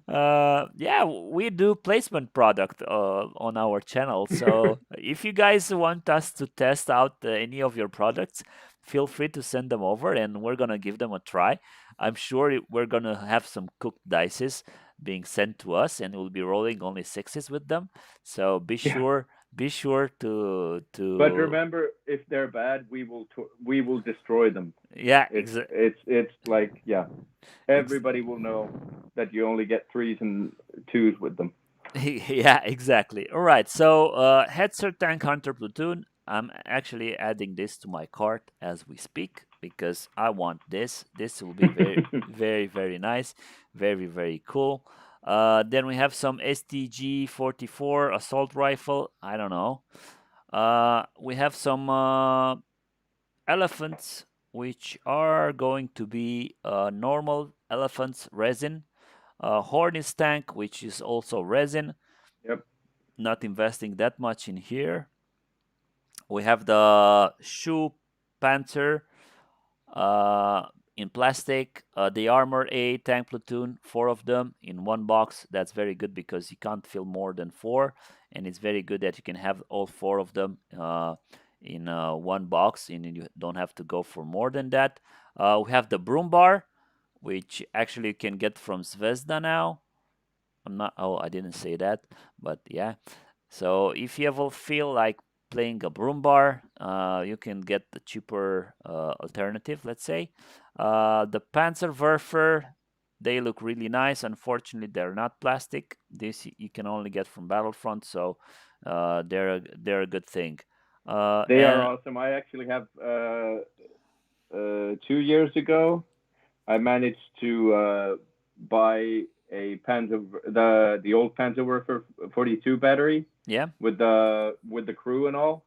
Yeah, we do placement product on our channel. So if you guys want us to test out any of your products, feel free to send them over, and we're gonna give them a try. I'm sure we're gonna have some cooked dices being sent to us, and we'll be rolling only sixes with them. So Yeah. be sure But to remember, if they're bad, we will destroy them. yeah, It's like, yeah, ex- everybody will know that you only get threes and twos with them. Yeah, exactly. All right. So, Hetzer Tank Hunter Platoon. I'm actually adding this to my cart as we speak because I want this. This will be very, very, very nice. Very, very cool. Then we have some STG 44 assault rifle. I don't know. We have some elephants, which are going to be normal elephants resin. Hornets tank, which is also resin. Yep. Not investing that much in here. We have the shoe Panther in plastic, the Armor A tank platoon, four of them in one box. That's very good because you can't fill more than four, and it's very good that you can have all four of them in one box, and you don't have to go for more than that. We have the Broom Bar, which actually you can get from Zvezda now. I'm not. Oh, I didn't say that, but yeah. So if you ever feel like playing a broom bar, you can get the cheaper alternative. Let's say the Panzerwerfer. They look really nice. Unfortunately, they're not plastic. This you can only get from Battlefront, so they're a good thing. They are And awesome. I actually have 2 years ago, I managed to buy a the old Panzerwerfer 42 battery yeah, with the crew and all.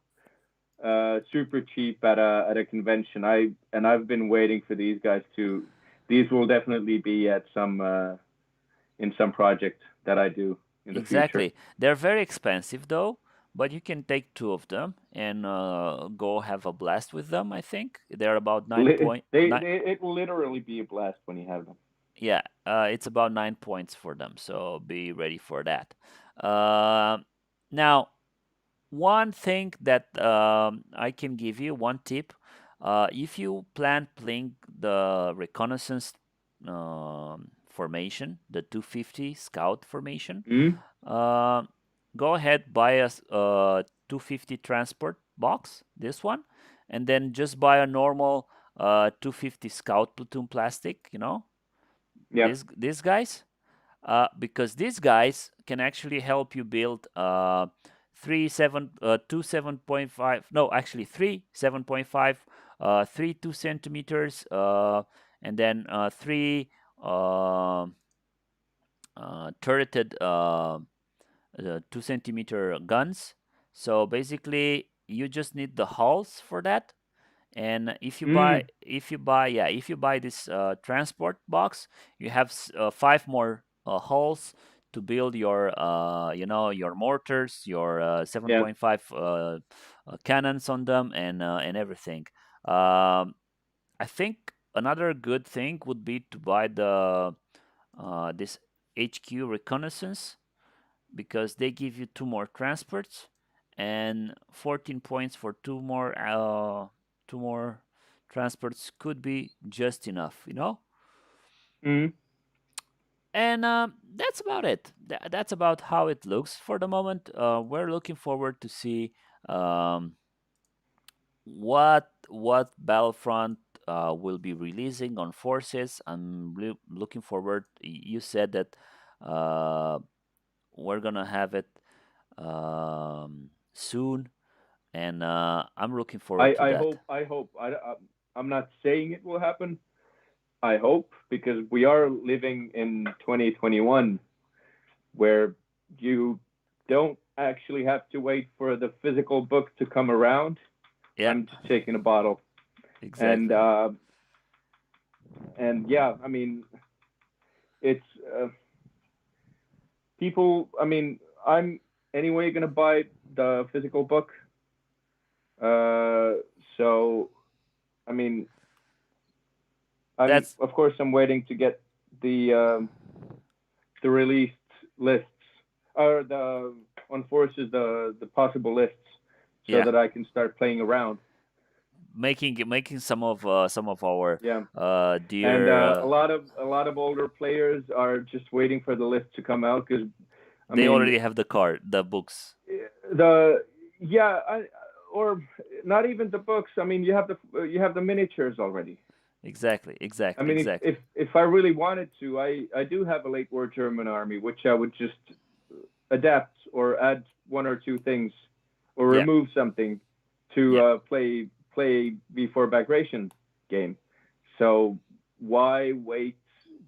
Super cheap at a convention. I've been waiting for these guys to. These will definitely be at some in some project that I do in the future. exactly. They're very expensive though, but you can take two of them and go have a blast with them. I think they're about nine point nine. It will literally be a blast when you have them. Yeah, it's about 9 points for them, so be ready for that. Uh, Now, one thing that I can give you, one tip, if you plan playing the reconnaissance formation, the 250 scout formation, Mm? uh, go ahead, buy a 250 transport box, this one, and then just buy a normal 250 scout platoon plastic, Yep. these guys, because these guys can actually help you build two 7.5, no, actually three 7.5, three 2 centimeters, and then three uh, turreted 2 centimeter guns. So basically, you just need the hulls for that. And Mm. if you buy this transport box, you have five more hulls to build your your mortars, your Yeah. 7.5 cannons on them, and everything. Um, I think another good thing would be to buy the this HQ reconnaissance, because they give you two more transports and 14 points for two more transports could be just enough. Mm. And that's about it. That's about how it looks for the moment. We're looking forward to see um, what Battlefront will be releasing on Forces. I'm looking forward. You said that uh, we're gonna have it soon, and I'm looking forward to that. I hope. I'm not saying it will happen. I hope because we are living in 2021 where you don't actually have to wait for the physical book to come around. Yeah, I'm just taking a bottle. And exactly. And yeah, I mean, it's people. I mean, I'm anyway gonna buy the physical book. Uh, so I mean, I'm That's of course I'm waiting to get the the released lists or the on forces the possible lists so yeah, that I can start playing around. making some of our Yeah, and dear a lot of older players are just waiting for the list to come out because I they mean already have the card, the books. the yeah or not even the books. I mean you have the miniatures already. Exactly, I exactly, mean exactly. if I really wanted to, I do have a late war German army which I would just adapt or add one or two things or Yeah, remove something to yeah. play before migration game. So why wait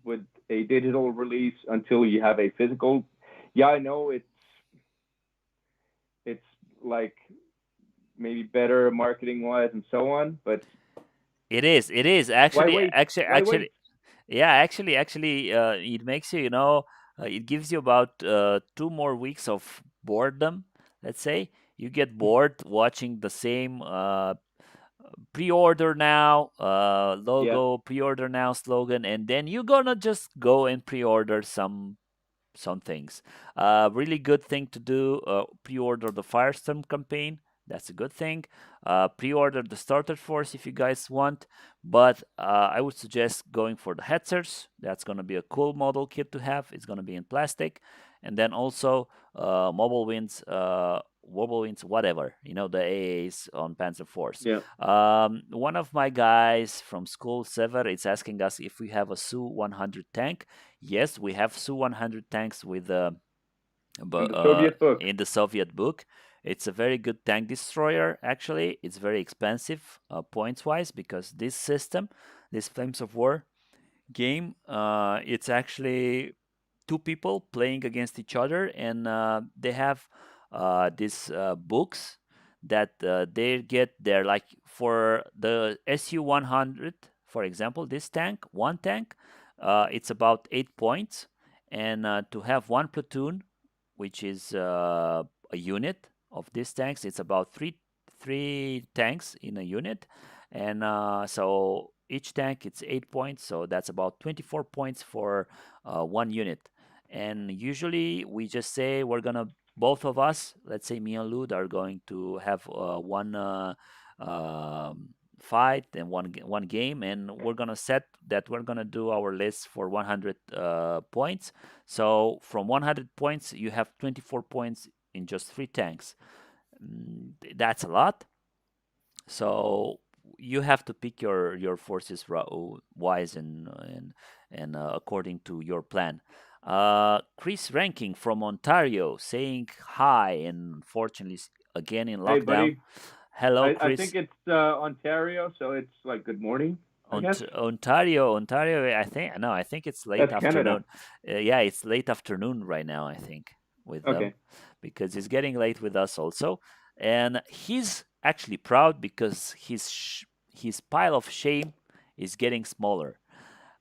with a digital release until you have a physical? Yeah, I know it's like maybe better marketing wise and so on, but It is. It is why actually, wait? Why actually, wait? yeah. Actually, it makes you, it gives you about 2 more weeks of boredom. Let's say you get bored watching the same pre-order now Yeah, logo, pre-order now slogan, and then you're gonna just go and pre-order some things. Really good thing to do. Pre-order the Firestorm campaign. That's a good thing. Pre-order the Starter Force if you guys want. But I would suggest going for the Hetzers. That's gonna be a cool model kit to have. It's gonna be in plastic, and then also Mobile Winds. Wobble Winds, whatever, the AAs on Panzer Force. yeah. One of my guys from school, Sever, is asking us if we have a Su 100 tank. Yes, we have Su-100 tanks with In the Soviet book. in the Soviet book. It's a very good tank destroyer. Actually, it's very expensive points wise because this system, this Flames of War game, it's actually two people playing against each other, and they have these books that they get there. Like for the Su-100, for example, this tank, one tank, it's about 8 points, and to have one platoon, which is a unit of these tanks, it's about three tanks in a unit, and so each tank it's 8 points, so that's about 24 points for one unit. And usually we just say we're gonna both of us, let's say me and Lud, are going to have one fight and one game, and we're gonna set that we're gonna do our list for 100 points. So from 100 points, you have 24 points in just three tanks. That's a lot. So you have to pick your forces wise and according to your plan. Chris Ranking from Ontario saying hi, and unfortunately again in Hey, lockdown. buddy. Hello, I think Chris. it's Ontario, so it's like good morning, I guess. Ontario. I think no, I think it's late That's Canada. afternoon. Yeah, it's late afternoon right now. I think with them Okay. because it's getting late with us also, and he's actually proud because his pile of shame is getting smaller.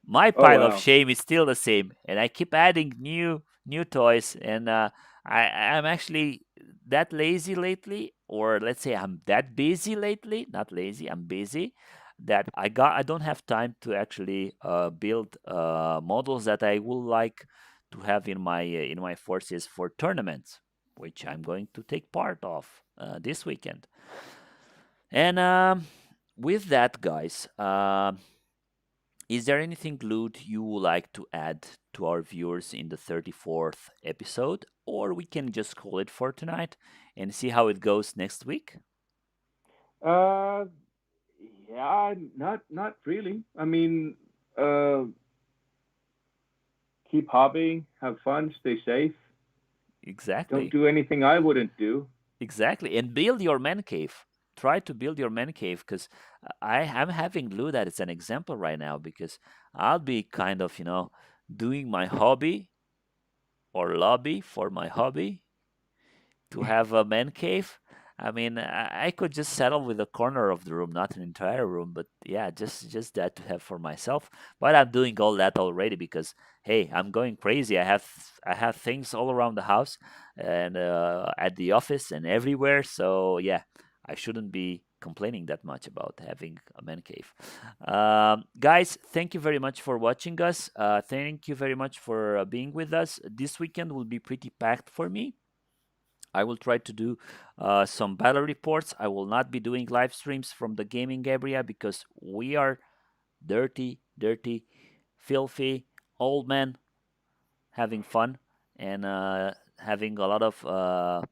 My Oh pile of wow. shame is still the same, and I keep adding new toys, and I'm actually that lazy lately, or let's say I'm that busy lately. Not lazy, I'm busy. That I don't have time to actually build models that I would like to have in my forces for tournaments, which I'm going to take part of this weekend. And with that, guys, is there anything, Lud, you would like to add to our viewers in the 34th episode? Or we can just call it for tonight and see how it goes next week? Uh, yeah, not really. I mean, uh, keep hobbying, have fun, stay safe. Don't Exactly. do anything I wouldn't do. Exactly. And build your man cave. Try to build your man cave because I'm having Lud as an example right now because I'll be kind of, doing my hobby or lobby for my hobby to have a man cave. I mean, I could just settle with a corner of the room, not an entire room, but yeah, just that to have for myself. But I'm doing all that already because hey, I'm going crazy. I have things all around the house and at the office and everywhere. So yeah, I shouldn't be complaining that much about having a man cave. Guys, thank you very much for watching us. Thank you very much for being with us. This weekend will be pretty packed for me. I will try to do some battle reports. I will not be doing live streams from the gaming area because we are dirty, dirty, filthy old men having fun and having a lot of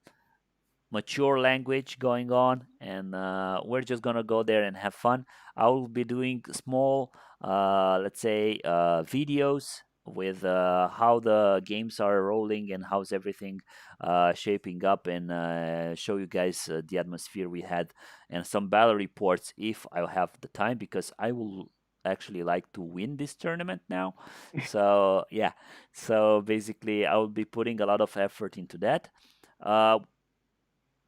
mature language going on, and we're just gonna go there and have fun. I will be doing small, let's say, videos with how the games are rolling and how's everything shaping up, and show you guys the atmosphere we had and some battle reports if I have the time, because I will actually like to win this tournament now. So yeah, so basically I will be putting a lot of effort into that. Uh,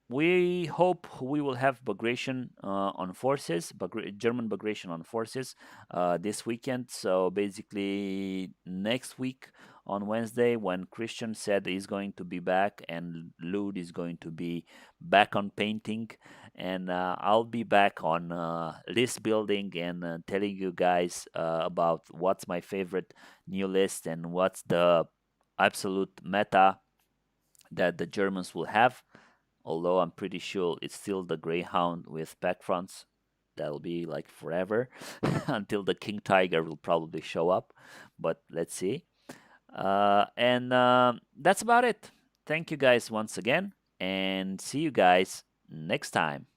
we hope we will have Bagration on forces, German Bagration on forces this weekend. So basically, next week on Wednesday, when Christian said he's going to be back and Lud is going to be back on painting, and I'll be back on list building and telling you guys about what's my favorite new list and what's the absolute meta that the Germans will have, although I'm pretty sure it's still the Greyhound with pack fronts. That'll be like forever until the King Tiger will probably show up, but let's see. And that's about it. Thank you guys once again, and see you guys next time.